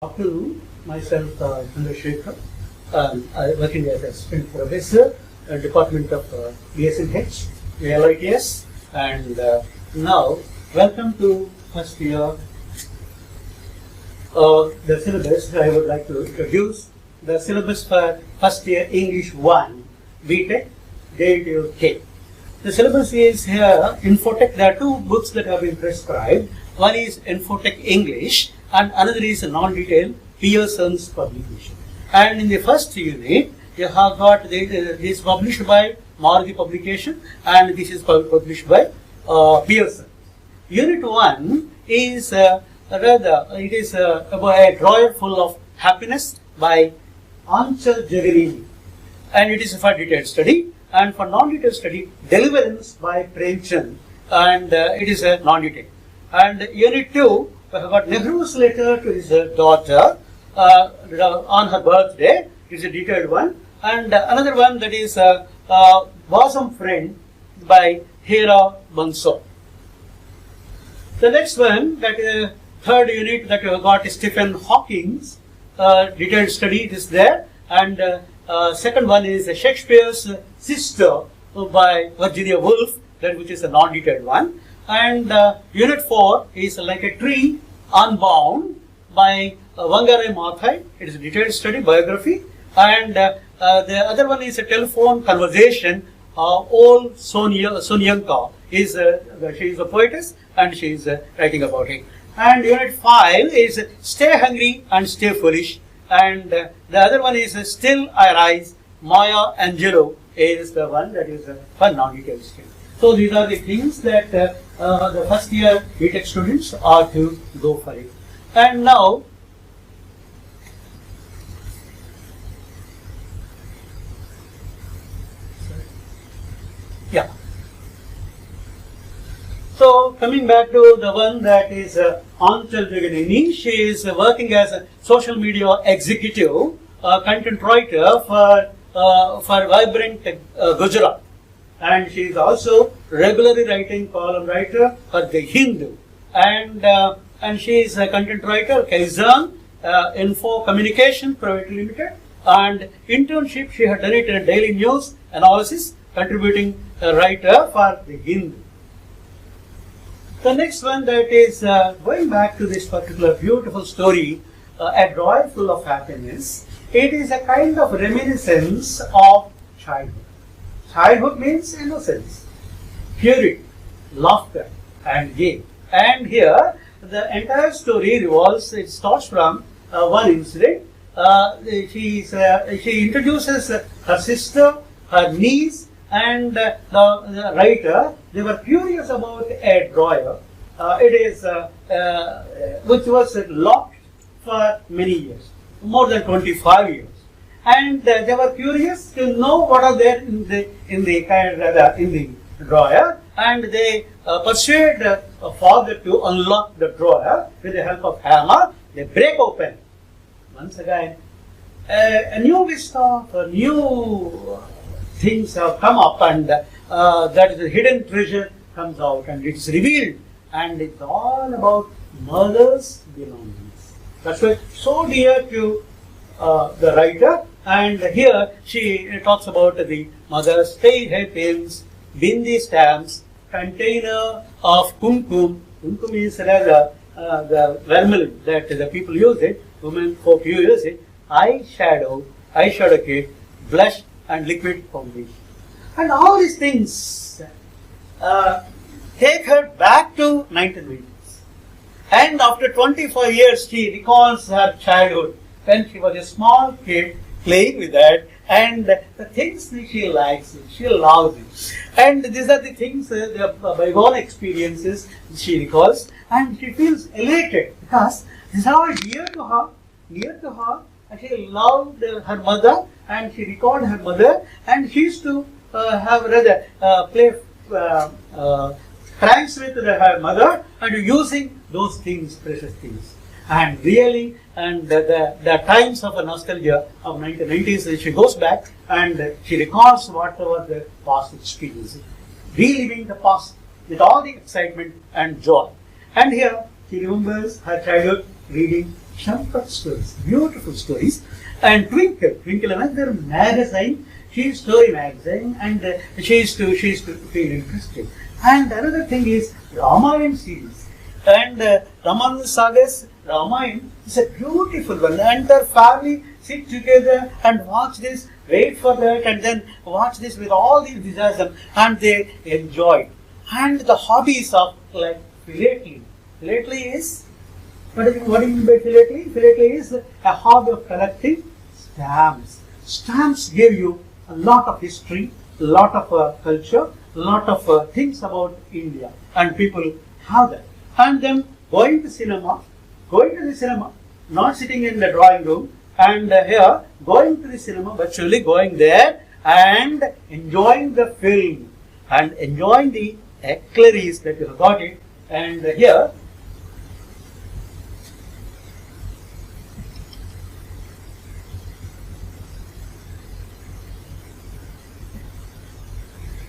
Afternoon, myself, Chandrasekhar. I'm working as assistant professor at Department of BSNH, LITS, and now welcome to first year. The syllabus I would like to introduce the syllabus for first year English 1 BTech Day to K. The syllabus is here Infotech. There are two books that have been prescribed. One is Infotech English and another is a non-detailed Pearson's publication. And in the first unit, you have got this published by Maruti Publication and this is published by Pearson. Unit 1 is about a drawer full of happiness by Anchal Jagarini, and it is for detailed study. And for non-detailed study, Deliverance by Premchand, and it is a non-detailed. And Unit 2, we have got Nehru's letter to his daughter on her birthday. It is a detailed one. And another one that is Bosom Friend by Hera Manso. The next one, that third unit that we have got is Stephen Hawking's detailed study. It is there. And second one is Shakespeare's Sister by Virginia Woolf, that which is a non-detailed one. And Unit 4 is Like a Tree Unbound by Wangare Maathai. It is a detailed study, biography. And the other one is a telephone conversation. Old Sonyanka is she is a poetess and she is writing about it. And Unit 5 is Stay Hungry and Stay Foolish. And the other one is Still I Rise. Maya Angelou is the one that is for non-detailed study. So these are the things that the first year BTech students are to go for it. And now, so coming back to the one that is Anchal Jagarini, she is working as a social media executive, content writer for Vibrant Gujarat. And she is also regularly writing column writer for The Hindu. And she is a content writer, Kaizen Info Communication Private Limited. And internship, she had done it in Daily News Analysis, contributing a writer for The Hindu. The next one that is going back to this particular beautiful story, A Drawer Full of Happiness. It is a kind of reminiscence of childhood. Childhood means innocence, purity, laughter, and game. And here, the entire story revolves. It starts from one incident. She introduces her sister, her niece, and the writer. They were curious about a drawer. Which was locked for many years, more than 25 years. And they were curious to know what are there in the drawer, and they persuade father to unlock the drawer with the help of hammer. They break open. Once again, a new vista, new things have come up, and that is the hidden treasure comes out, and it's revealed, and it's all about mother's belongings. That's why so dear to the writer. And here she talks about the mother's spade hairpins, bindi stamps, container of kumkum. Kumkum is rather the vermilion that the people use it, women folk use it, eyeshadow kit, blush and liquid foundation. And all these things take her back to 1980s. And after 25 years, she recalls her childhood when she was a small kid playing with that, and the things that she likes, she loves it. And these are the things, the bygone experiences she recalls, and she feels elated because these are dear to her, and she loved her mother, and she recalled her mother, and she used to play pranks with her mother, and using those things, precious things. And really, and the times of a nostalgia of 1990s, she goes back and she recalls whatever the past experiences, reliving the past with all the excitement and joy. And here she remembers her childhood reading Champak stories, beautiful stories. And Twinkle another magazine. She is story magazine, and she is to feel interested. And another thing is Ramayana series. And Ramananda Sagar's Ramayana is a beautiful one. And their family sit together and watch this, wait for that, and then watch this with all the enthusiasm, and they enjoy. And the hobbies of like philately. Philately is, what do you mean by philately? Philately is a hobby of collecting stamps. Stamps give you a lot of history, a lot of culture, a lot of things about India, and people have that. And then going to the cinema, not sitting in the drawing room, and here going to the cinema, but surely going there and enjoying the film and enjoying the eclairs that you have got it. And here,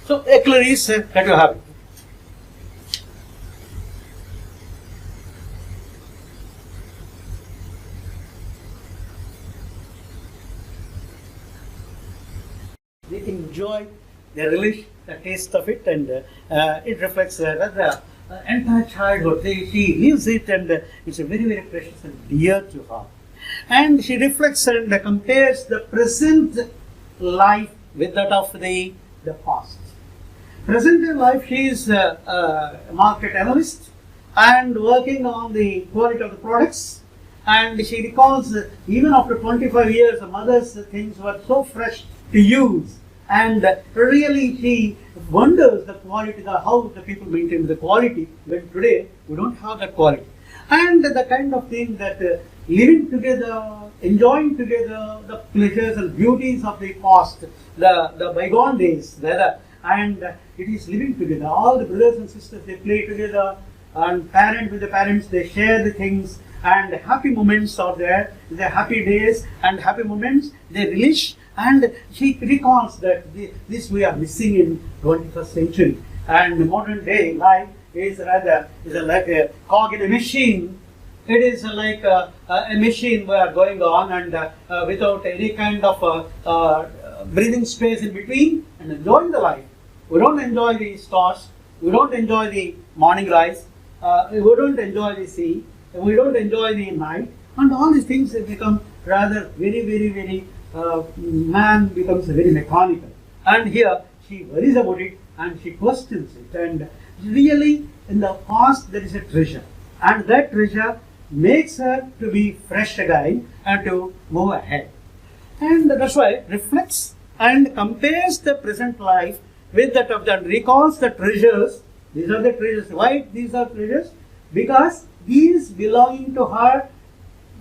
so eclairs that you have. They enjoy, they relish the taste of it, and it reflects the entire childhood. She lives it, and it's a very, very precious and dear to her. And she reflects and compares the present life with that of the past. Present in life, she is a market analyst and working on the quality of the products. And she recalls even after 25 years, the mother's things were so fresh to use. And really, she wonders the quality, how the people maintain the quality, when today we don't have that quality. And the kind of thing that living together, enjoying together the pleasures and beauties of the past, the bygone days, and it is living together. All the brothers and sisters, they play together, and parent with the parents, they share the things, and happy moments are there. The happy days and happy moments, they relish. And she recalls that this we are missing in 21st century. And modern day life is like a cog in a machine. It is like a machine we are going on, and without any kind of breathing space in between, and enjoying the life. We don't enjoy the stars. We don't enjoy the morning rise. We don't enjoy the sea. We don't enjoy the night. And all these things become rather very man becomes very mechanical. And here she worries about it and she questions it. And really, in the past, there is a treasure. And that treasure makes her to be fresh again and to move ahead. And that's why reflects and compares the present life with that of that, recalls the treasures. These are the treasures. Why these are treasures? Because these belonging to her,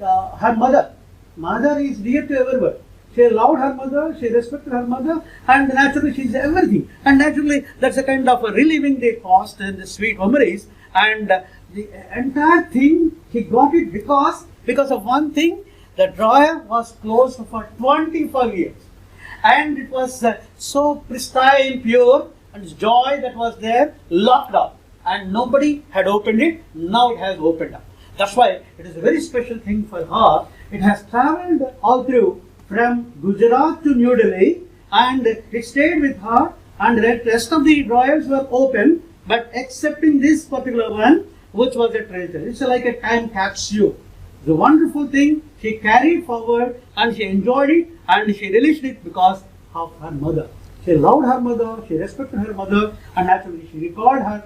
her mother. Mother is dear to everyone. She loved her mother, she respected her mother, and naturally she is everything. And naturally that's a kind of reliving the past and the sweet memories. And the entire thing, he got it because of one thing. The drawer was closed for 25 years. And it was so pristine, pure, and joy that was there, locked up. And nobody had opened it, now it has opened up. That's why it is a very special thing for her. It has travelled all through from Gujarat to New Delhi, and it stayed with her, and the rest of the drawers were open, but excepting this particular one, which was a treasure. It's like a time capsule. The wonderful thing, she carried forward and she enjoyed it and she relished it because of her mother. She loved her mother, she respected her mother, and naturally she recalled her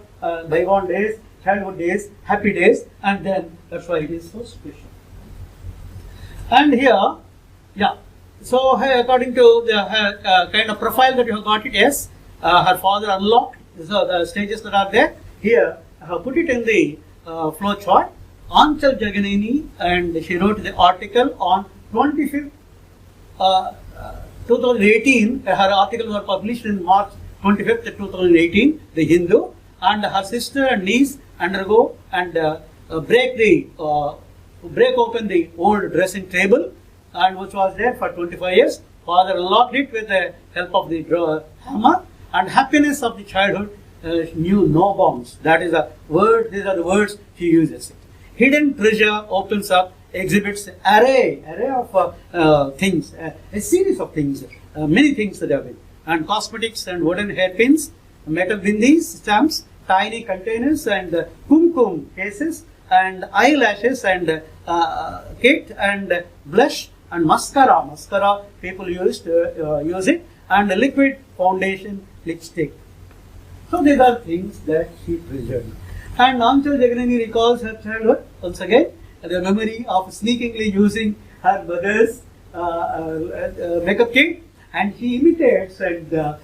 bygone days, childhood days, happy days, and then that's why it is so special. And here, yeah, so according to the kind of profile that you have got it, yes, her father unlocked, so the stages that are there. Here, I have put it in the flow chart. Anchal Jaganini, and she wrote the article on 25th 2018. Her articles were published in March 25th 2018, the Hindu, and her sister and niece undergo and break open the old dressing table, and which was there for 25 years. Father unlocked it with the help of the hammer, and happiness of the childhood knew no bounds. That is a word, these are the words he uses. Hidden treasure opens up exhibits array of things, a series of things, many things that have been, and cosmetics and wooden hairpins, metal bindis, stamps, tiny containers and kumkum cases and eyelashes and kit and blush and mascara. Mascara people use it, and liquid foundation, lipstick. So these are things that she treasured. And Anchal Jaganani recalls her childhood once again, the memory of sneakingly using her mother's makeup kit, and she imitates and the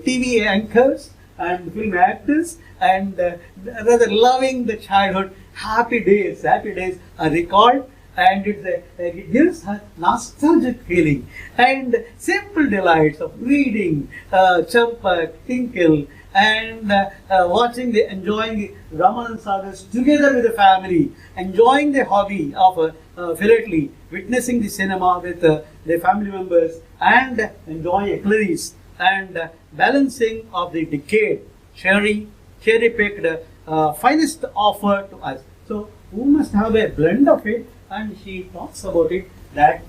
TV anchors and film actors, and rather loving the childhood. Happy days are recalled, and it gives her nostalgic feeling and simple delights of reading Champak, Tinkle, and enjoying Ramanand sagas together with the family, enjoying the hobby of philately, witnessing the cinema with the family members, and enjoying eclairs and balancing of the decade, cherry-picked finest offer to us. So we must have a blend of it, and she talks about it that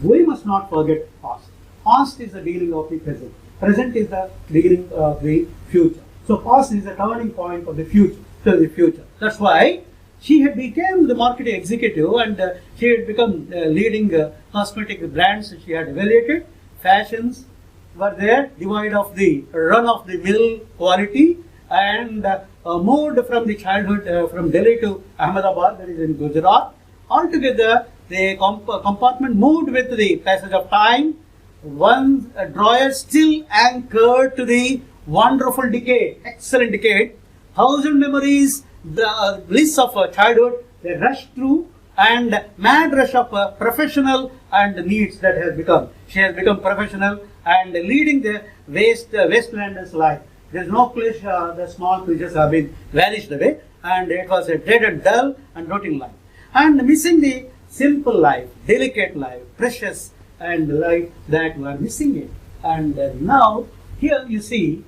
we must not forget past. Past is the dealing of the present. Present is the beginning of the future. So past is the turning point of the future. To the future. That's why she had become the marketing executive, and she had become leading cosmetic brands. She had evaluated fashions were there, divide of the run of the mill quality, and moved from the childhood from Delhi to Ahmedabad, that is in Gujarat. Altogether, the compartment moved with the passage of time. One drawer still anchored to the wonderful decade, excellent decade. 1,000 memories, the bliss of childhood, they rush through, and mad rush of professional and needs that has become. She has become professional and leading the wastelander's life. There is no place the small creatures have been vanished away, and it was a dead and dull and routine life. And missing the simple life, delicate life, precious and life that were missing it. And now here you see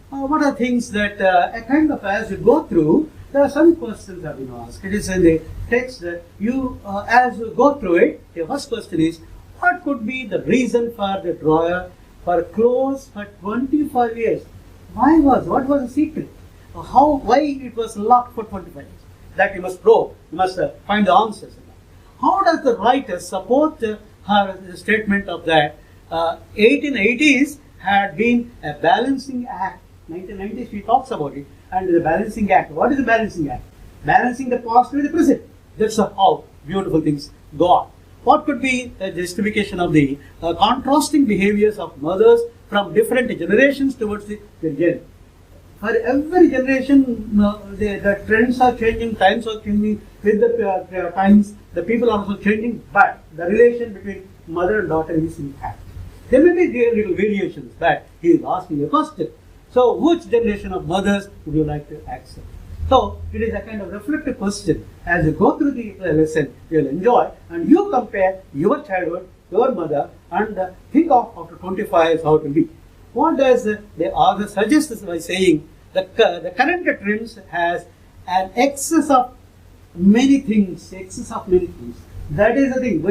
what are things that kind of as you go through, there are some questions have been asked. It is in the text that you as you go through it, the first question is, what could be the reason for the drawer for closed for 25 years? What was the secret? Why it was locked for 25 years? That you must probe, you must find the answers. How does the writer support her statement of that 1880s had been a balancing act? 1990s she talks about it, and the balancing act. What is the balancing act? Balancing the past with the present. That's how beautiful things go on. What could be the justification of the contrasting behaviors of mothers from different generations towards the gen? For every generation, the trends are changing, times are changing, with the times, the people are also changing, but the relation between mother and daughter is intact. There may be little variations, but he is asking a question. So, which generation of mothers would you like to accept? So, it is a kind of reflective question. As you go through the lesson, you will enjoy, and you compare your childhood, your mother, and think of after 25 years how it will be. What does the author suggest by saying that the current trends has an excess of many things, That is the thing.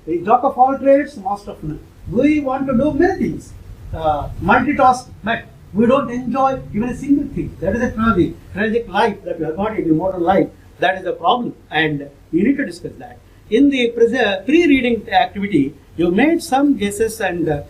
We talk of all trades, master of none. We want to do many things, multitask, but we don't enjoy even a single thing. That is a tragic life that we have got in the modern life. That is the problem, and you need to discuss that. In the pre-reading activity, you made some guesses and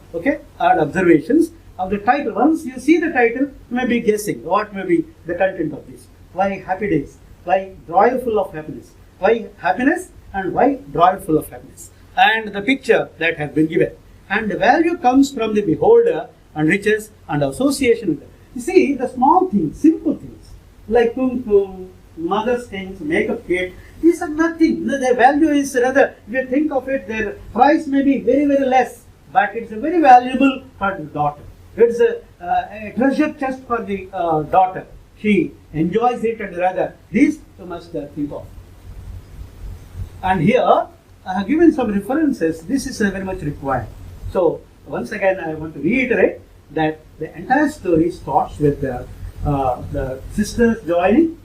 observations of the title. Once you see the title, you may be guessing what may be the content of this. Why happy days? Why drawer full of happiness? Why happiness and why drawer full of happiness? And the picture that has been given. And the value comes from the beholder and riches and association with them. You see, the small things, simple things, like kumkum, mother's things, makeup kit, these are nothing. Their value is rather, if you think of it, their price may be very, very less, but it's a very valuable for the daughter. It's a treasure chest for the daughter. She enjoys it, and rather, these you must think of. And here, I have given some references. This is very much required. So, once again, I want to reiterate that the entire story starts with the sisters joining,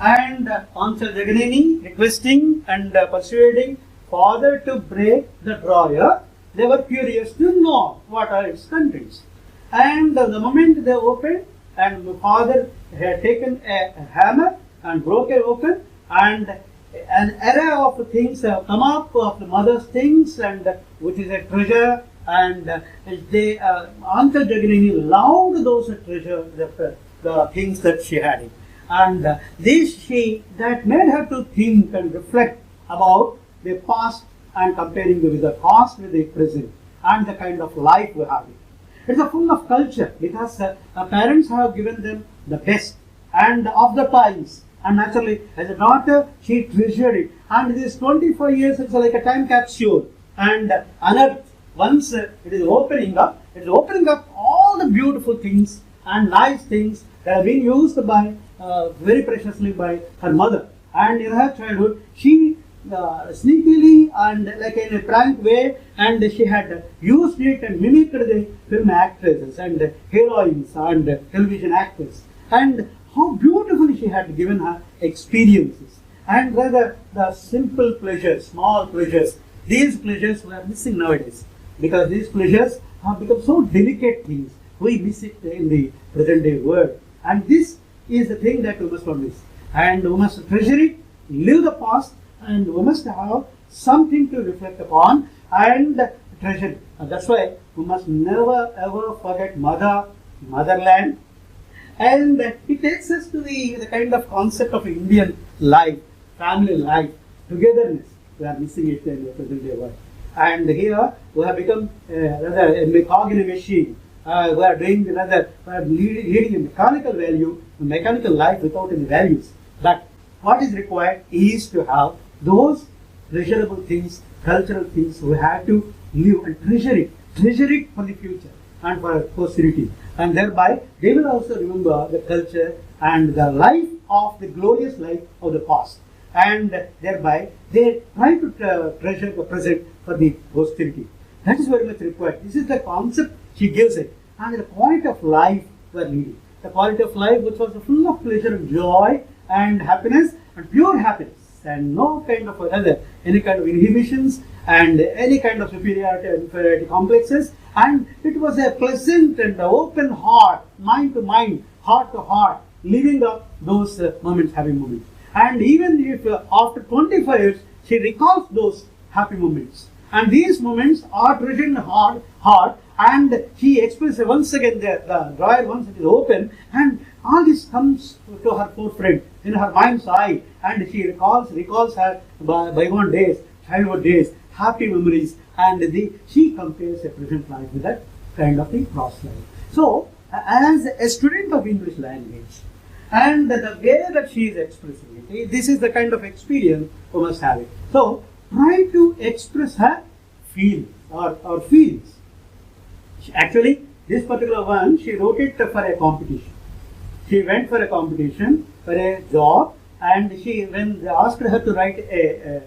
And Ansel Jaganini requesting and persuading father to break the drawer. They were curious to know what are its contents. And the moment they opened, and the father had taken a hammer and broke it open, and an array of things have come up of the mother's things, and which is a treasure. And they Ansel Jaganini loved those treasure, the things that she had. And that made her to think and reflect about the past and comparing with the past with the present and the kind of life we have. It's a full of culture because our parents have given them the best and of the times. And naturally, as a daughter, she treasured it. And these 24 years, it's like a time capsule. And unearthed, once it is opening up all the beautiful things and nice things that have been used by very preciously by her mother. And in her childhood, she sneakily and like in a prank way, and she had used it and mimicked the film actresses and heroines and television actors. And how beautifully she had given her experiences. And rather the simple pleasures, small pleasures, these pleasures we are missing nowadays. Because these pleasures have become so delicate things. We miss it in the present day world. And this is the thing that we must not miss. And we must treasure it, live the past, and we must have something to reflect upon and treasure it. And that's why we must never ever forget motherland. And it takes us to the kind of concept of Indian life, family life, togetherness. We are missing it in the present day world. And here we have become rather a mahogany machine. We are doing rather, we are leading a mechanical value, a mechanical life without any values. But what is required is to have those treasurable things, cultural things. We have to live and treasure it for the future and for posterity. And thereby they will also remember the culture and the life of the glorious life of the past. And thereby they try to treasure the present for the posterity. That is very much required. This is the concept she gives it. And the quality of life we are leading. The quality of life which was full of pleasure and joy and happiness and pure happiness. And no kind of any kind of inhibitions and any kind of superiority and inferiority complexes. And it was a pleasant and open heart, mind to mind, heart to heart, living up those moments, happy moments. And even if after 25 years, she recalls those happy moments. And these moments are treasured in her heart, and she expresses once again the drawer once it is open, and all this comes to her forefront in her mind's eye, and she recalls her bygone days, childhood days, happy memories, and she compares a present life with that kind of a past life. So, as a student of English language, and the way that she is expressing it, this is the kind of experience we must have it. So, try to express her feelings or feelings. Actually, this particular one, she wrote it for a competition. She went for a competition, for a job, and when they asked her to write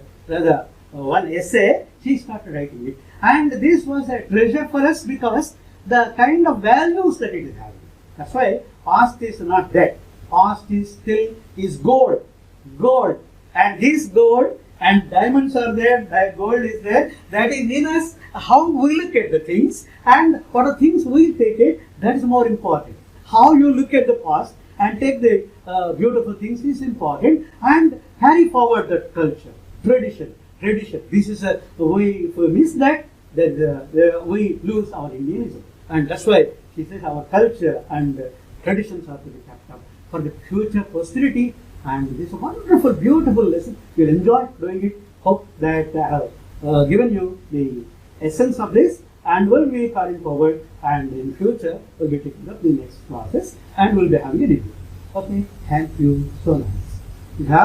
one essay, she started writing it. And this was a treasure for us because the kind of values that it is having. That's why past is not dead. Past is still gold. Gold. And this gold and diamonds are there, that gold is there. That is in us how we look at the things and what are things we take it, that is more important. How you look at the past and take the beautiful things is important, and carry forward that culture, tradition. This is if we miss that, then we lose our Indianism. And that's why she says our culture and traditions are to be kept up for the future posterity. And this is a wonderful, beautiful lesson. You'll enjoy doing it. Hope that I have given you the essence of this, and we'll be carrying forward, and in future we'll be taking up the next classes and we'll be having a review. Okay, thank you so much. You have